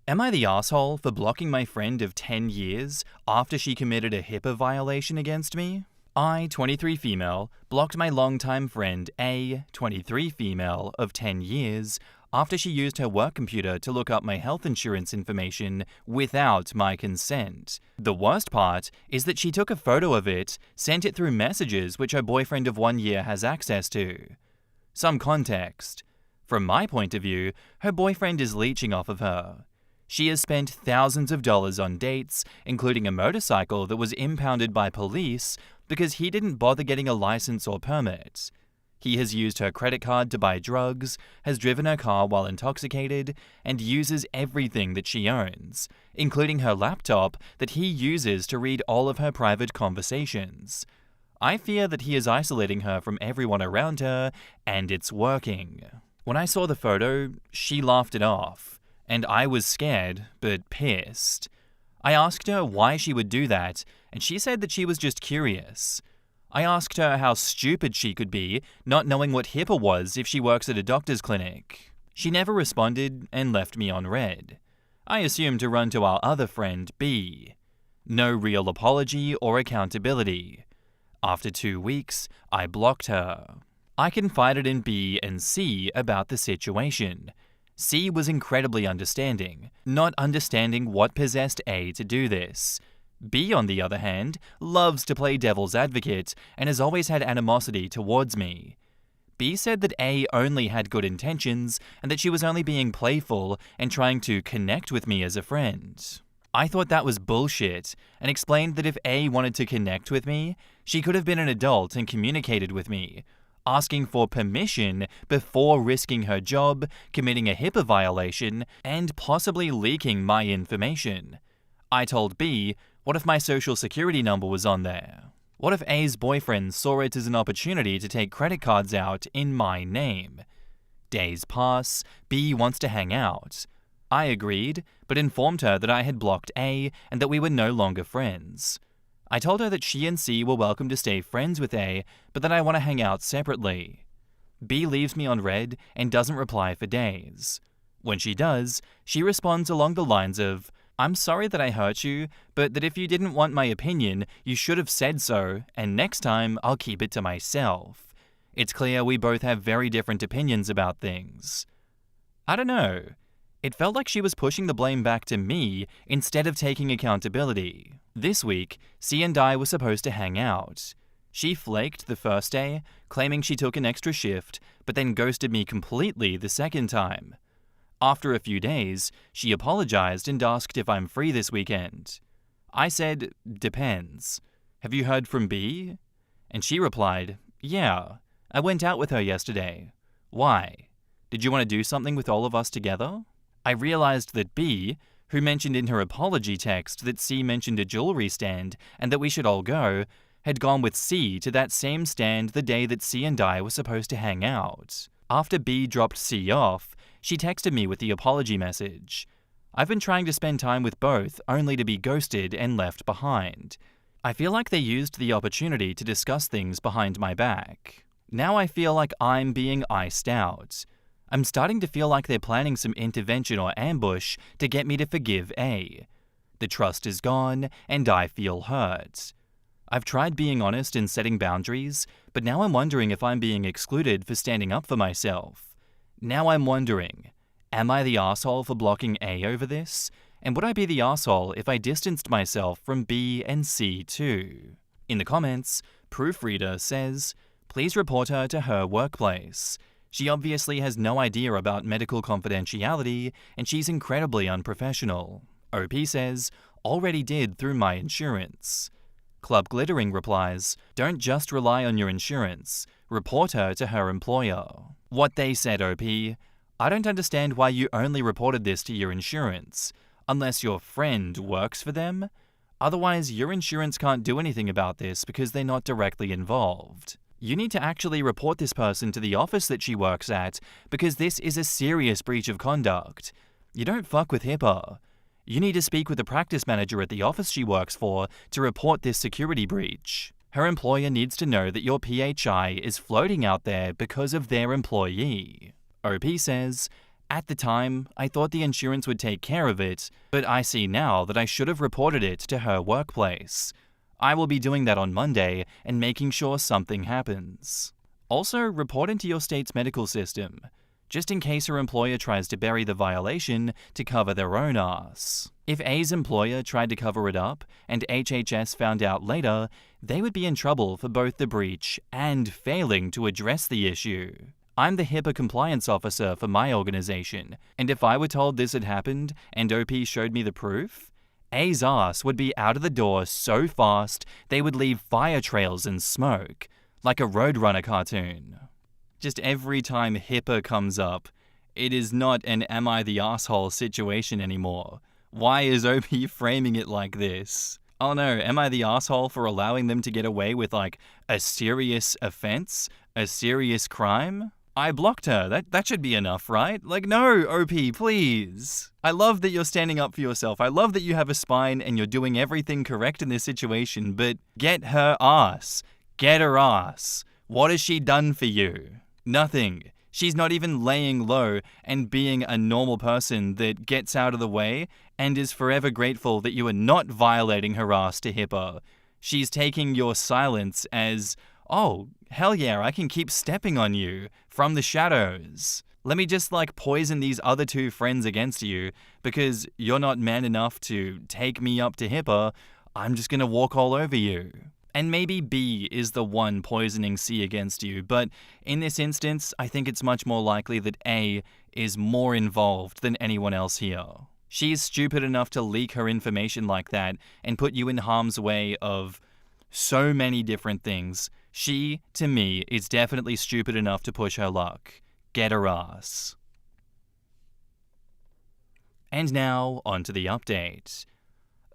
Am I the asshole for blocking my friend of 10 years after she committed a HIPAA violation against me? I, 23 female, blocked my longtime friend A, 23 female, of 10 years after she used her work computer to look up my health insurance information without my consent. The worst part is that she took a photo of it, sent it through messages which her boyfriend of 1 year has access to. Some context. From my point of view, her boyfriend is leeching off of her. She has spent thousands of dollars on dates, including a motorcycle that was impounded by police because he didn't bother getting a license or permit. He has used her credit card to buy drugs, has driven her car while intoxicated, and uses everything that she owns, including her laptop that he uses to read all of her private conversations. I fear that he is isolating her from everyone around her, and it's working. When I saw the photo, she laughed it off. And I was scared, but pissed. I asked her why she would do that, and she said that she was just curious. I asked her how stupid she could be, not knowing what HIPAA was if she works at a doctor's clinic. She never responded and left me on red. I assumed to run to our other friend, B. No real apology or accountability. After 2 weeks, I blocked her. I confided in B and C about the situation. C was incredibly understanding, not understanding what possessed A to do this. B, on the other hand, loves to play devil's advocate and has always had animosity towards me. B said that A only had good intentions and that she was only being playful and trying to connect with me as a friend. I thought that was bullshit and explained that if A wanted to connect with me, she could have been an adult and communicated with me, asking for permission before risking her job, committing a HIPAA violation, and possibly leaking my information. I told B, what if my social security number was on there? What if A's boyfriend saw it as an opportunity to take credit cards out in my name? Days pass, B wants to hang out. I agreed, but informed her that I had blocked A and that we were no longer friends. I told her that she and C were welcome to stay friends with A, but that I want to hang out separately. B leaves me on red and doesn't reply for days. When she does, she responds along the lines of, I'm sorry that I hurt you, but that if you didn't want my opinion, you should have said so, and next time I'll keep it to myself. It's clear we both have very different opinions about things. I don't know. It felt like she was pushing the blame back to me instead of taking accountability. This week, C and I were supposed to hang out. She flaked the first day, claiming she took an extra shift, but then ghosted me completely the second time. After a few days, she apologized and asked if I'm free this weekend. I said, depends. Have you heard from B? And she replied, yeah, I went out with her yesterday. Why? Did you want to do something with all of us together? I realized that B, who mentioned in her apology text that C mentioned a jewelry stand and that we should all go, had gone with C to that same stand the day that C and I were supposed to hang out. After B dropped C off, she texted me with the apology message. I've been trying to spend time with both, only to be ghosted and left behind. I feel like they used the opportunity to discuss things behind my back. Now I feel like I'm being iced out. I'm starting to feel like they're planning some intervention or ambush to get me to forgive A. The trust is gone, and I feel hurt. I've tried being honest and setting boundaries, but now I'm wondering if I'm being excluded for standing up for myself. Now I'm wondering, am I the asshole for blocking A over this? And would I be the asshole if I distanced myself from B and C too? In the comments, Proofreader says, please report her to her workplace. She obviously has no idea about medical confidentiality, and she's incredibly unprofessional. OP says, already did through my insurance. Club Glittering replies, don't just rely on your insurance. Report her to her employer. What they said, OP, I don't understand why you only reported this to your insurance. Unless your friend works for them? Otherwise, your insurance can't do anything about this because they're not directly involved. You need to actually report this person to the office that she works at because this is a serious breach of conduct. You don't fuck with HIPAA. You need to speak with the practice manager at the office she works for to report this security breach. Her employer needs to know that your PHI is floating out there because of their employee. OP says, At the time, I thought the insurance would take care of it, but I see now that I should have reported it to her workplace. I will be doing that on Monday and making sure something happens. Also, report into your state's medical system, just in case her employer tries to bury the violation to cover their own ass. If A's employer tried to cover it up and HHS found out later, they would be in trouble for both the breach and failing to address the issue. I'm the HIPAA compliance officer for my organization, and if I were told this had happened and OP showed me the proof, A's ass would be out of the door so fast they would leave fire trails and smoke, like a Roadrunner cartoon. Just every time HIPAA comes up, it is not an am I the asshole situation anymore. Why is OP framing it like this? Oh no, am I the asshole for allowing them to get away with like a serious offense? A serious crime? I blocked her. That should be enough, right? Like, no, OP, please. I love that you're standing up for yourself. I love that you have a spine and you're doing everything correct in this situation, but get her ass. Get her ass. What has she done for you? Nothing. She's not even laying low and being a normal person that gets out of the way and is forever grateful that you are not violating her ass to HIPAA. She's taking your silence as, oh, hell yeah, I can keep stepping on you from the shadows. Let me just poison these other two friends against you because you're not man enough to take me up to HIPAA. I'm just gonna walk all over you. And maybe B is the one poisoning C against you, but in this instance, I think it's much more likely that A is more involved than anyone else here. She's stupid enough to leak her information like that and put you in harm's way of so many different things. She, to me, is definitely stupid enough to push her luck. Get her ass. And now, on to the update.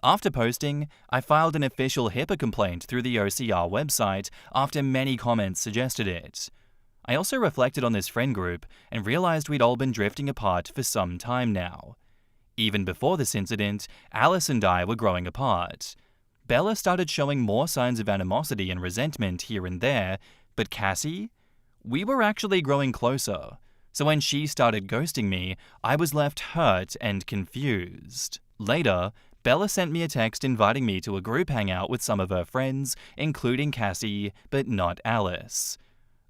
After posting, I filed an official HIPAA complaint through the OCR website after many comments suggested it. I also reflected on this friend group and realized we'd all been drifting apart for some time now. Even before this incident, Alice and I were growing apart. Bella started showing more signs of animosity and resentment here and there, but Cassie? We were actually growing closer, so when she started ghosting me, I was left hurt and confused. Later, Bella sent me a text inviting me to a group hangout with some of her friends, including Cassie, but not Alice.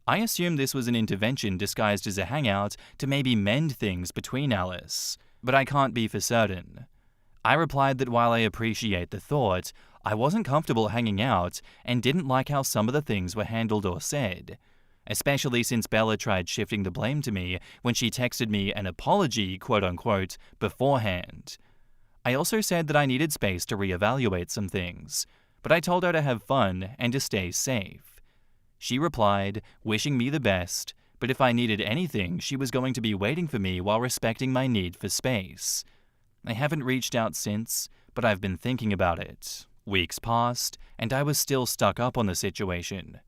I assumed this was an intervention disguised as a hangout to maybe mend things between Alice, but I can't be for certain. I replied that while I appreciate the thought, I wasn't comfortable hanging out and didn't like how some of the things were handled or said, especially since Bella tried shifting the blame to me when she texted me an apology, quote-unquote, beforehand. I also said that I needed space to reevaluate some things, but I told her to have fun and to stay safe. She replied, wishing me the best, but if I needed anything, she was going to be waiting for me while respecting my need for space. I haven't reached out since, but I've been thinking about it. Weeks passed, and I was still stuck up on the situation.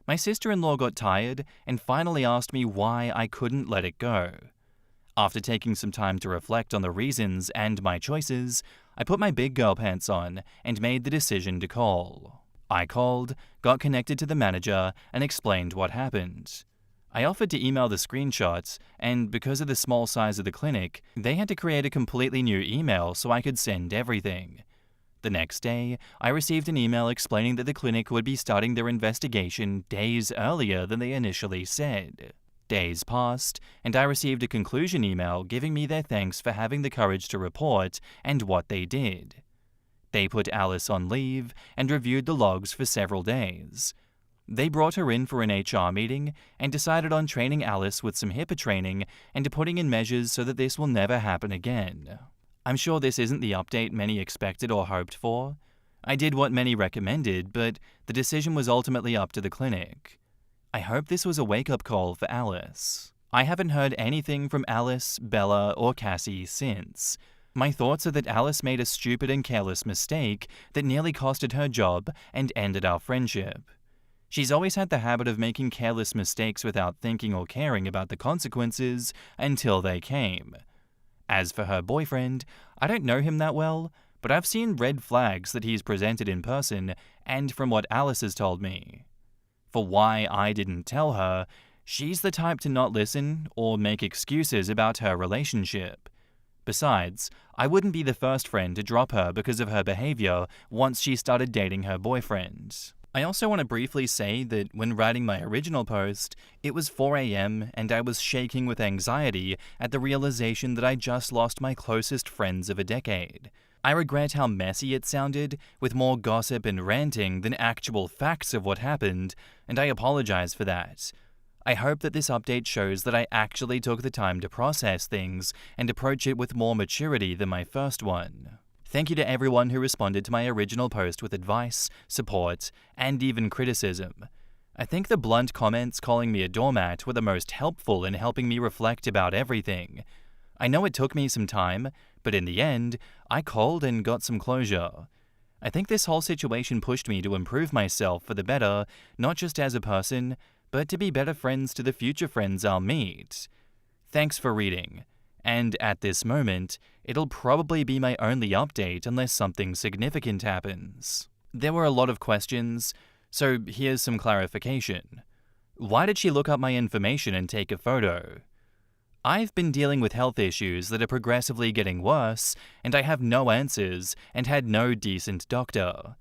My sister-in-law got tired and finally asked me why I couldn't let it go. After taking some time to reflect on the reasons and my choices, I put my big girl pants on and made the decision to call. I called, got connected to the manager, and explained what happened. I offered to email the screenshots, and because of the small size of the clinic, they had to create a completely new email so I could send everything. The next day, I received an email explaining that the clinic would be starting their investigation days earlier than they initially said. Days passed, and I received a conclusion email giving me their thanks for having the courage to report and what they did. They put Alice on leave and reviewed the logs for several days. They brought her in for an HR meeting and decided on training Alice with some HIPAA training and putting in measures so that this will never happen again. I'm sure this isn't the update many expected or hoped for. I did what many recommended, but the decision was ultimately up to the clinic. I hope this was a wake-up call for Alice. I haven't heard anything from Alice, Bella, or Cassie since. My thoughts are that Alice made a stupid and careless mistake that nearly costed her job and ended our friendship. She's always had the habit of making careless mistakes without thinking or caring about the consequences until they came. As for her boyfriend, I don't know him that well, but I've seen red flags that he's presented in person and from what Alice has told me. For why I didn't tell her, She's the type to not listen or make excuses about her relationship. Besides, I wouldn't be the first friend to drop her because of her behavior once she started dating her boyfriend. I also want to briefly say that when writing my original post, it was 4 a.m. and I was shaking with anxiety at the realization that I just lost my closest friends of a decade. I regret how messy it sounded, with more gossip and ranting than actual facts of what happened, and I apologize for that. I hope that this update shows that I actually took the time to process things and approach it with more maturity than my first one. Thank you to everyone who responded to my original post with advice, support, and even criticism. I think the blunt comments calling me a doormat were the most helpful in helping me reflect about everything. I know it took me some time, but in the end, I called and got some closure. I think this whole situation pushed me to improve myself for the better, not just as a person, but to be better friends to the future friends I'll meet. Thanks for reading. And at this moment, it'll probably be my only update unless something significant happens. There were a lot of questions, so here's some clarification. Why did she look up my information and take a photo? I've been dealing with health issues that are progressively getting worse, and I have no answers and had no decent doctor.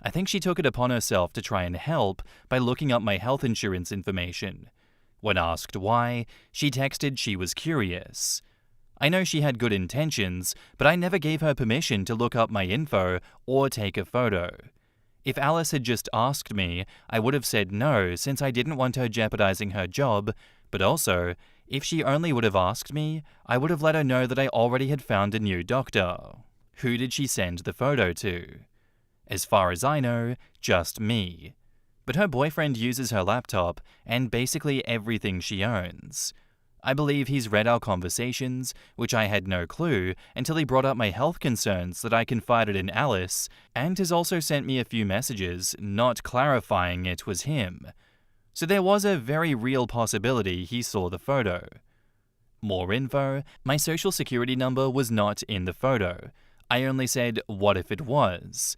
I think she took it upon herself to try and help by looking up my health insurance information. When asked why, she texted she was curious. I know she had good intentions, but I never gave her permission to look up my info or take a photo. If Alice had just asked me, I would have said no since I didn't want her jeopardizing her job, but also, if she only would have asked me, I would have let her know that I already had found a new doctor. Who did she send the photo to? As far as I know, just me. But her boyfriend uses her laptop and basically everything she owns. I believe he's read our conversations, which I had no clue until he brought up my health concerns that I confided in Alice, and has also sent me a few messages not clarifying it was him. So there was a very real possibility he saw the photo. More info, my social security number was not in the photo. I only said, what if it was?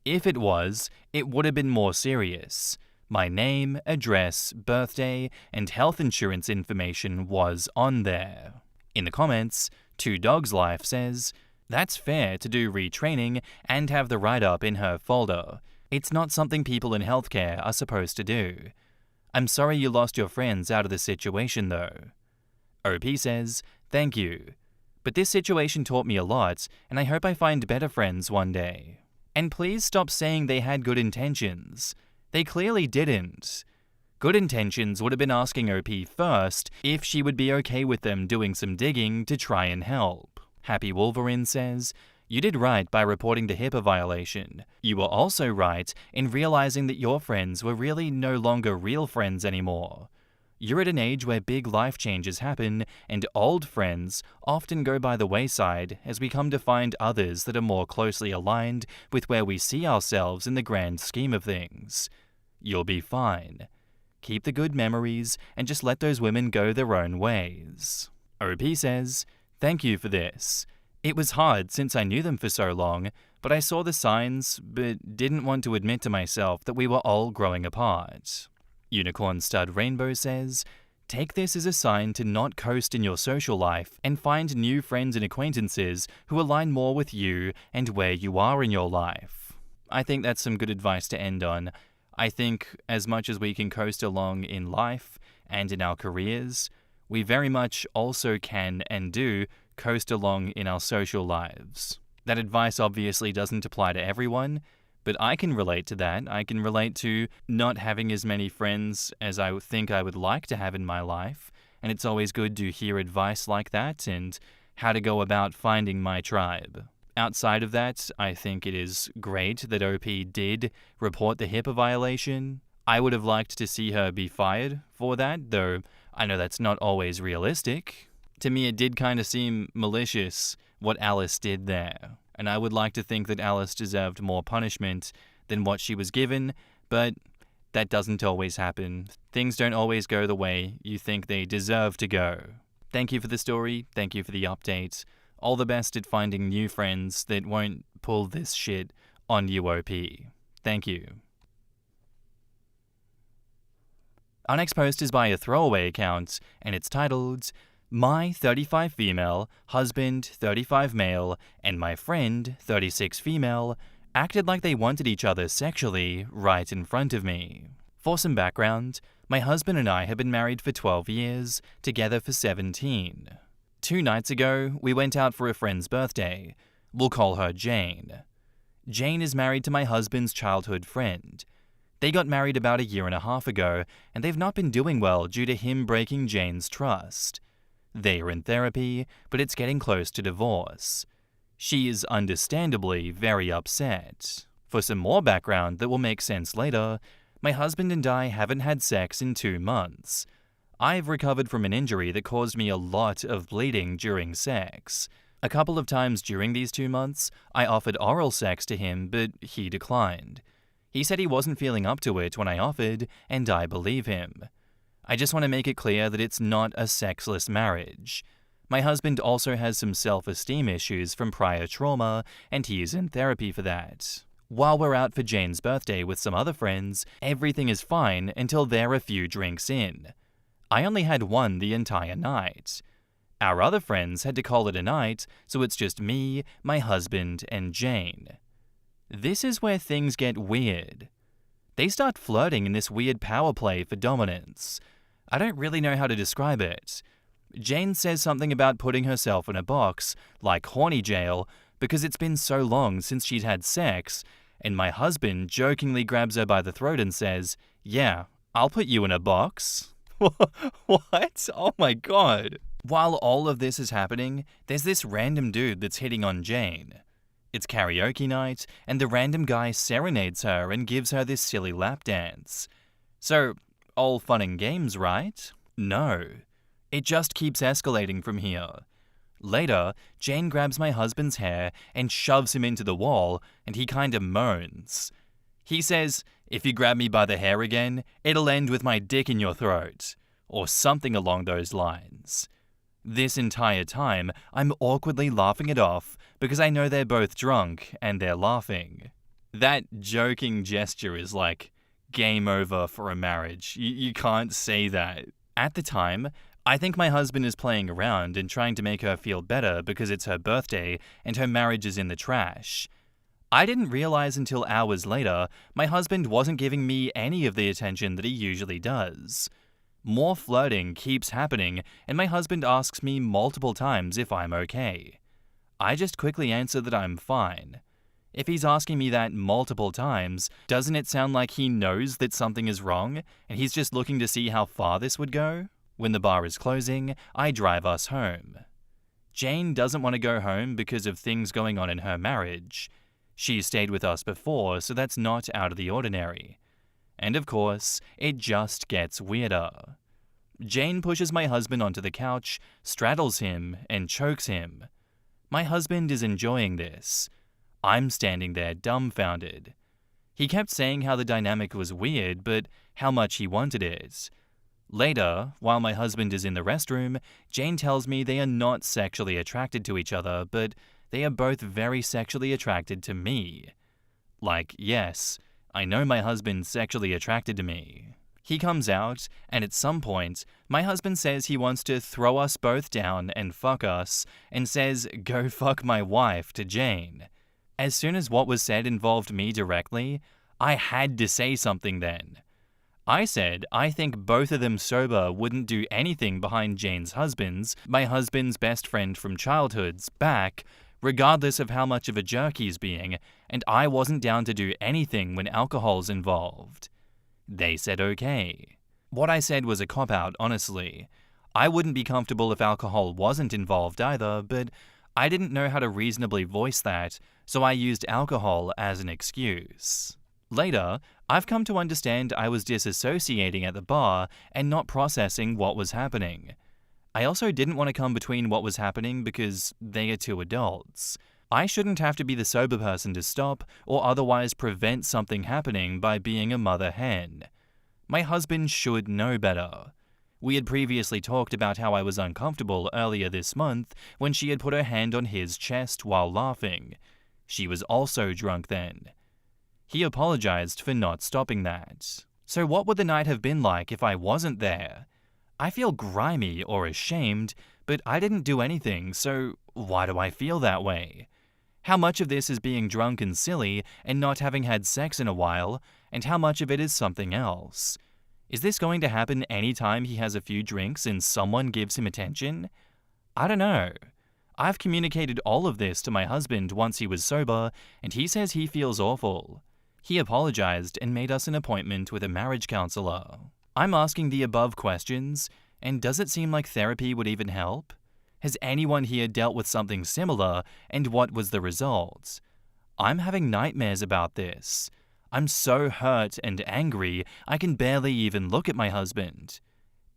If it was, it would have been more serious. My name, address, birthday, and health insurance information was on there. In the comments, Two Dogs Life says, that's fair to do retraining and have the write-up in her folder. It's not something people in healthcare are supposed to do. I'm sorry you lost your friends out of the situation though. OP says, thank you. But this situation taught me a lot, and I hope I find better friends one day. And please stop saying they had good intentions. They clearly didn't. Good intentions would have been asking OP first if she would be okay with them doing some digging to try and help. Happy Wolverine says, you did right by reporting the HIPAA violation. You were also right in realizing that your friends were really no longer real friends anymore. You're at an age where big life changes happen, and old friends often go by the wayside as we come to find others that are more closely aligned with where we see ourselves in the grand scheme of things. You'll be fine. Keep the good memories and just let those women go their own ways. OP says, thank you for this. It was hard since I knew them for so long, but I saw the signs but didn't want to admit to myself that we were all growing apart. Unicorn Stud Rainbow says, take this as a sign to not coast in your social life and find new friends and acquaintances who align more with you and where you are in your life. I think that's some good advice to end on. I think as much as we can coast along in life and in our careers, we very much also can and do coast along in our social lives. That advice obviously doesn't apply to everyone, but I can relate to that. I can relate to not having as many friends as I think I would like to have in my life, and it's always good to hear advice like that and how to go about finding my tribe. Outside of that, I think it is great that OP did report the HIPAA violation. I would have liked to see her be fired for that, though I know that's not always realistic. To me, it did kind of seem malicious what Alice did there. And I would like to think that Alice deserved more punishment than what she was given, but that doesn't always happen. Things don't always go the way you think they deserve to go. Thank you for the story. Thank you for the update. All the best at finding new friends that won't pull this shit on you, OP. Thank you. Our next post is by a throwaway account, and it's titled, My 35 female, husband 35 male, and my friend 36 female acted like they wanted each other sexually right in front of me. For some background, my husband and I have been married for 12 years, together for 17. 2 nights ago, we went out for a friend's birthday. We'll call her Jane. Jane is married to my husband's childhood friend. They got married about 1.5 years ago, and they've not been doing well due to him breaking Jane's trust. They are in therapy, but it's getting close to divorce. She is understandably very upset. For some more background that will make sense later, my husband and I haven't had sex in 2 months. I've recovered from an injury that caused me a lot of bleeding during sex. A couple of times during these 2 months, I offered oral sex to him, but he declined. He said he wasn't feeling up to it when I offered, and I believe him. I just want to make it clear that it's not a sexless marriage. My husband also has some self-esteem issues from prior trauma, and he is in therapy for that. While we're out for Jane's birthday with some other friends, everything is fine until they're a few drinks in. I only had one the entire night. Our other friends had to call it a night, so it's just me, my husband, and Jane. This is where things get weird. They start flirting in this weird power play for dominance. I don't really know how to describe it. Jane says something about putting herself in a box, like horny jail, because it's been so long since she'd had sex, and my husband jokingly grabs her by the throat and says, "Yeah, I'll put you in a box." What? Oh my god. While all of this is happening, there's this random dude that's hitting on Jane. It's karaoke night, and the random guy serenades her and gives her this silly lap dance. So, all fun and games, right? No. It just keeps escalating from here. Later, Jane grabs my husband's hair and shoves him into the wall, and he kinda moans. He says, "If you grab me by the hair again, it'll end with my dick in your throat," or something along those lines. This entire time, I'm awkwardly laughing it off because I know they're both drunk and they're laughing. That joking gesture is like game over for a marriage. You can't say that. At the time, I think my husband is playing around and trying to make her feel better because it's her birthday and her marriage is in the trash. I didn't realize until hours later my husband wasn't giving me any of the attention that he usually does. More flirting keeps happening, and my husband asks me multiple times if I'm okay. I just quickly answer that I'm fine. If he's asking me that multiple times, doesn't it sound like he knows that something is wrong, and he's just looking to see how far this would go? When the bar is closing, I drive us home. Jane doesn't want to go home because of things going on in her marriage. She stayed with us before, so that's not out of the ordinary. And of course, it just gets weirder. Jane pushes my husband onto the couch, straddles him, and chokes him. My husband is enjoying this. I'm standing there dumbfounded. He kept saying how the dynamic was weird, but how much he wanted it. Later, while my husband is in the restroom, Jane tells me they are not sexually attracted to each other, but they are both very sexually attracted to me. Like, yes, I know my husband's sexually attracted to me. He comes out, and at some point, my husband says he wants to throw us both down and fuck us, and says, "Go fuck my wife," to Jane. As soon as what was said involved me directly, I had to say something then. I said I think both of them sober wouldn't do anything behind Jane's husband's, my husband's best friend from childhood's, back, regardless of how much of a jerk he's being, and I wasn't down to do anything when alcohol's involved. They said okay. What I said was a cop-out, honestly. I wouldn't be comfortable if alcohol wasn't involved either, but I didn't know how to reasonably voice that, so I used alcohol as an excuse. Later, I've come to understand I was disassociating at the bar and not processing what was happening. I also didn't want to come between what was happening because they are 2 adults. I shouldn't have to be the sober person to stop or otherwise prevent something happening by being a mother hen. My husband should know better. We had previously talked about how I was uncomfortable earlier this month when she had put her hand on his chest while laughing. She was also drunk then. He apologized for not stopping that. So what would the night have been like if I wasn't there? I feel grimy or ashamed, but I didn't do anything, so why do I feel that way? How much of this is being drunk and silly and not having had sex in a while, and how much of it is something else? Is this going to happen anytime he has a few drinks and someone gives him attention? I don't know. I've communicated all of this to my husband once he was sober, and he says he feels awful. He apologized and made us an appointment with a marriage counselor. I'm asking the above questions, and does it seem like therapy would even help? Has anyone here dealt with something similar, and what was the result? I'm having nightmares about this. I'm so hurt and angry, I can barely even look at my husband.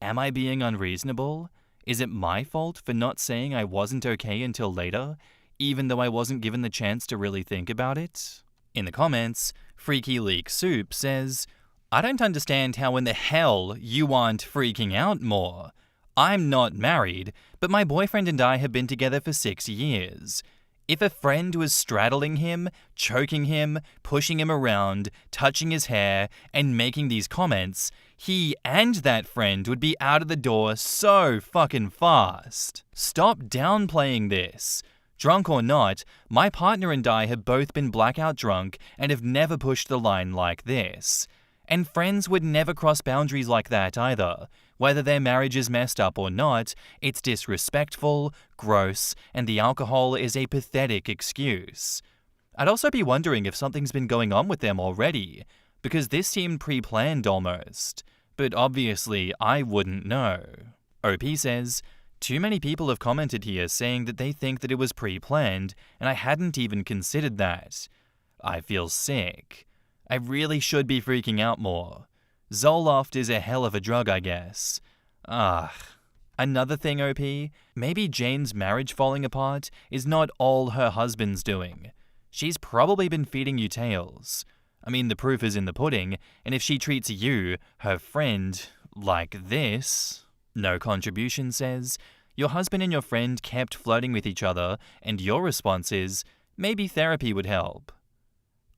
Am I being unreasonable? Is it my fault for not saying I wasn't okay until later, even though I wasn't given the chance to really think about it? In the comments, Freaky Leak Soup says, I don't understand how in the hell you aren't freaking out more. I'm not married, but my boyfriend and I have been together for 6 years. If a friend was straddling him, choking him, pushing him around, touching his hair, and making these comments, he and that friend would be out of the door so fucking fast. Stop downplaying this. Drunk or not, my partner and I have both been blackout drunk and have never pushed the line like this. And friends would never cross boundaries like that either. Whether their marriage is messed up or not, it's disrespectful, gross, and the alcohol is a pathetic excuse. I'd also be wondering if something's been going on with them already, because this seemed pre-planned almost. But obviously, I wouldn't know. OP says, too many people have commented here saying that they think that it was pre-planned, and I hadn't even considered that. I feel sick. I really should be freaking out more. Zoloft is a hell of a drug, I guess. Another thing, OP, maybe Jane's marriage falling apart is not all her husband's doing. She's probably been feeding you tales. I mean, the proof is in the pudding, and if she treats you, her friend, like this... No Contribution says, your husband and your friend kept flirting with each other, and your response is, maybe therapy would help.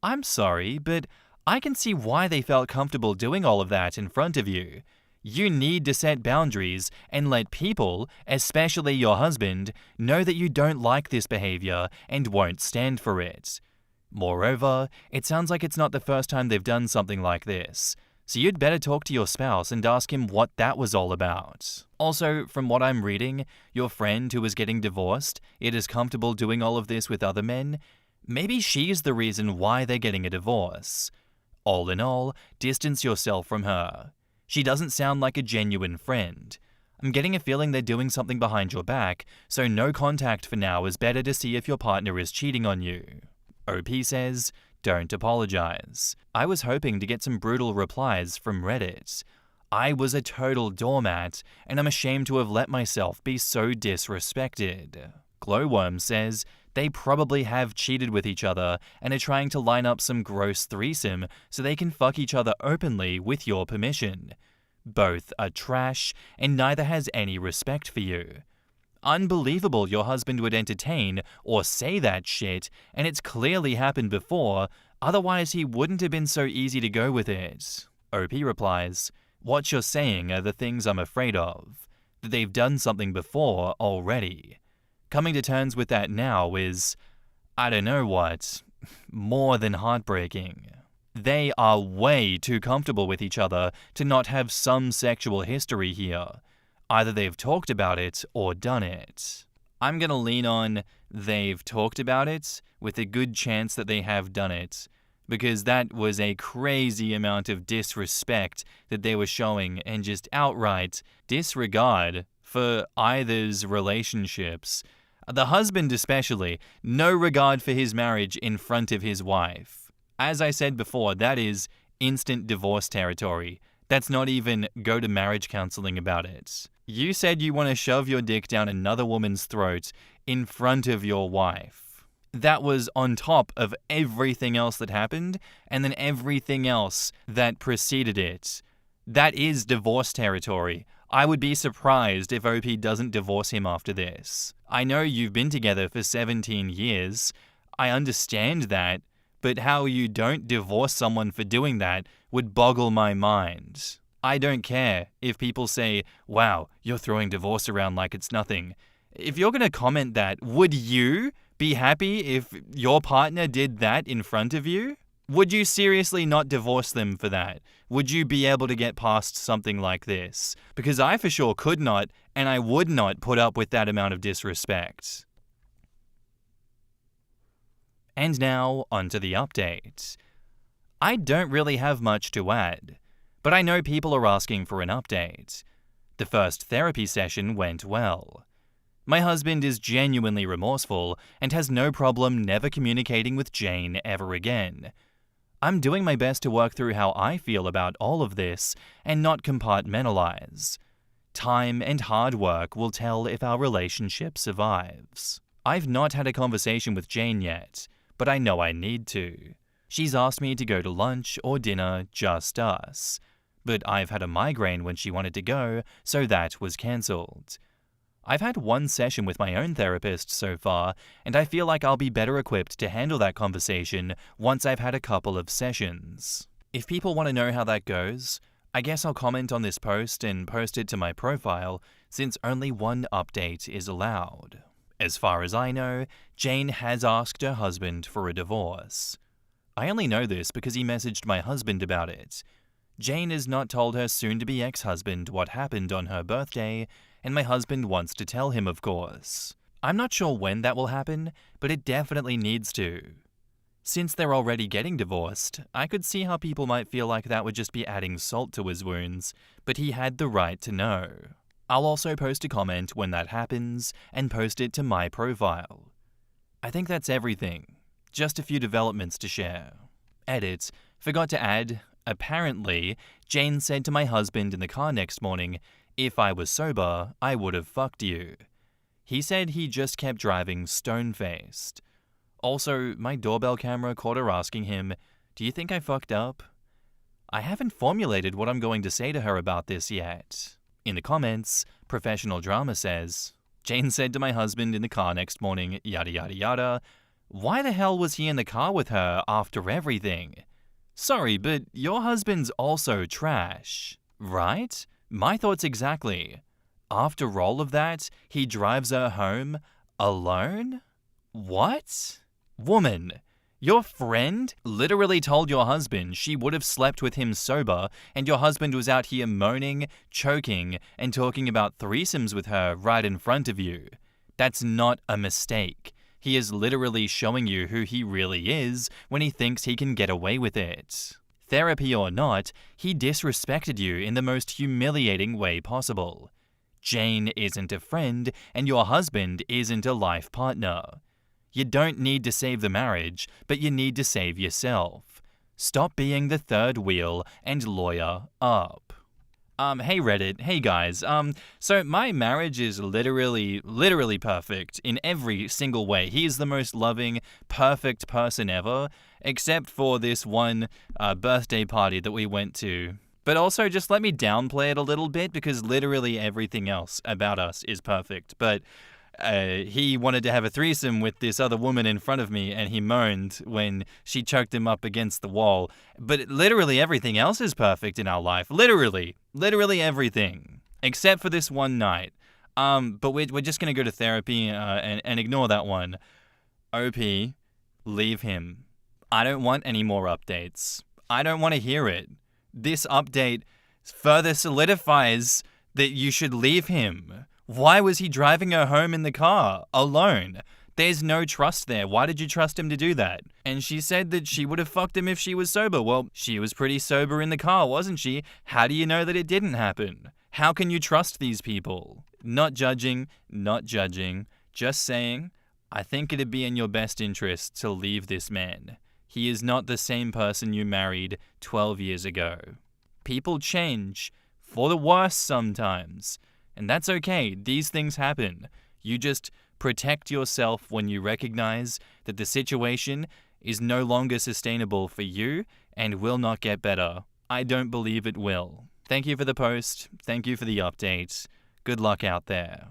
I'm sorry, but I can see why they felt comfortable doing all of that in front of you. You need to set boundaries and let people, especially your husband, know that you don't like this behavior and won't stand for it. Moreover, it sounds like it's not the first time they've done something like this, so you'd better talk to your spouse and ask him what that was all about. Also, from what I'm reading, your friend who was getting divorced, it is comfortable doing all of this with other men. Maybe she's the reason why they're getting a divorce. All in all, distance yourself from her. She doesn't sound like a genuine friend. I'm getting a feeling they're doing something behind your back, so no contact for now is better to see if your partner is cheating on you. OP says, don't apologize. I was hoping to get some brutal replies from Reddit. I was a total doormat, and I'm ashamed to have let myself be so disrespected. Glowworm says, they probably have cheated with each other and are trying to line up some gross threesome so they can fuck each other openly with your permission. Both are trash, and neither has any respect for you. Unbelievable your husband would entertain or say that shit, and it's clearly happened before, otherwise he wouldn't have been so easy to go with it. OP replies, what you're saying are the things I'm afraid of, that they've done something before already. Coming to terms with that now is, I don't know what, more than heartbreaking. They are way too comfortable with each other to not have some sexual history here. Either they've talked about it or done it. I'm gonna lean on they've talked about it with a good chance that they have done it, because that was a crazy amount of disrespect that they were showing and just outright disregard for either's relationships. The husband especially, no regard for his marriage in front of his wife. As I said before, that is instant divorce territory. That's not even go to marriage counseling about it. You said you want to shove your dick down another woman's throat in front of your wife. That was on top of everything else that happened, and then everything else that preceded it. That is divorce territory. I would be surprised if OP doesn't divorce him after this. I know you've been together for 17 years. I understand that, but how you don't divorce someone for doing that would boggle my mind. I don't care if people say, wow, you're throwing divorce around like it's nothing. If you're going to comment that, would you be happy if your partner did that in front of you? Would you seriously not divorce them for that? Would you be able to get past something like this? Because I for sure could not, and I would not put up with that amount of disrespect. And now, onto the update. I don't really have much to add, but I know people are asking for an update. The first therapy session went well. My husband is genuinely remorseful and has no problem never communicating with Jane ever again. I'm doing my best to work through how I feel about all of this and not compartmentalize. Time and hard work will tell if our relationship survives. I've not had a conversation with Jane yet, but I know I need to. She's asked me to go to lunch or dinner, just us. But I've had a migraine when she wanted to go, so that was cancelled. I've had one session with my own therapist so far, and I feel like I'll be better equipped to handle that conversation once I've had a couple of sessions. If people want to know how that goes, I guess I'll comment on this post and post it to my profile, since only one update is allowed. As far as I know, Jane has asked her husband for a divorce. I only know this because he messaged my husband about it. Jane has not told her soon-to-be ex-husband what happened on her birthday, and my husband wants to tell him, of course. I'm not sure when that will happen, but it definitely needs to. Since they're already getting divorced, I could see how people might feel like that would just be adding salt to his wounds, but he had the right to know. I'll also post a comment when that happens, and post it to my profile. I think that's everything. Just a few developments to share. Edit. Forgot to add, apparently, Jane said to my husband in the car next morning, if I was sober, I would have fucked you. He said he just kept driving stone-faced. Also, my doorbell camera caught her asking him, do you think I fucked up? I haven't formulated what I'm going to say to her about this yet. In the comments, Professional Drama says, Jane said to my husband in the car next morning, yada yada yada, why the hell was he in the car with her after everything? Sorry, but your husband's also trash, right? My thoughts exactly. After all of that, he drives her home alone? What? Woman, your friend literally told your husband she would have slept with him sober, and your husband was out here moaning, choking, and talking about threesomes with her right in front of you. That's not a mistake. He is literally showing you who he really is when he thinks he can get away with it. Therapy or not, he disrespected you in the most humiliating way possible. Jane isn't a friend, and your husband isn't a life partner. You don't need to save the marriage, but you need to save yourself. Stop being the third wheel and lawyer up. Hey Reddit, hey guys, so my marriage is literally perfect in every single way. He is the most loving, perfect person ever, except for this one birthday party that we went to. But also just let me downplay it a little bit because literally everything else about us is perfect. But he wanted to have a threesome with this other woman in front of me, and he moaned when she choked him up against the wall. But literally everything else is perfect in our life. Literally everything, except for this one night. But we're just gonna go to therapy and ignore that one. OP, leave him. I don't want any more updates. I don't want to hear it. This update further solidifies that you should leave him. Why was he driving her home in the car, alone? There's no trust there. Why did you trust him to do that? And she said that she would have fucked him if she was sober. Well, she was pretty sober in the car, wasn't she? How do you know that it didn't happen? How can you trust these people? Not judging, just saying, I think it'd be in your best interest to leave this man. He is not the same person you married 12 years ago. People change, for the worse sometimes. And that's okay, these things happen. You just protect yourself when you recognize that the situation is no longer sustainable for you and will not get better. I don't believe it will. Thank you for the post. Thank you for the update. Good luck out there.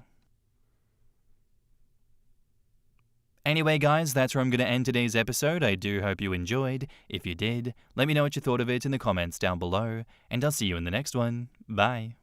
Anyway, guys, that's where I'm going to end today's episode. I do hope you enjoyed. If you did, let me know what you thought of it in the comments down below, and I'll see you in the next one. Bye.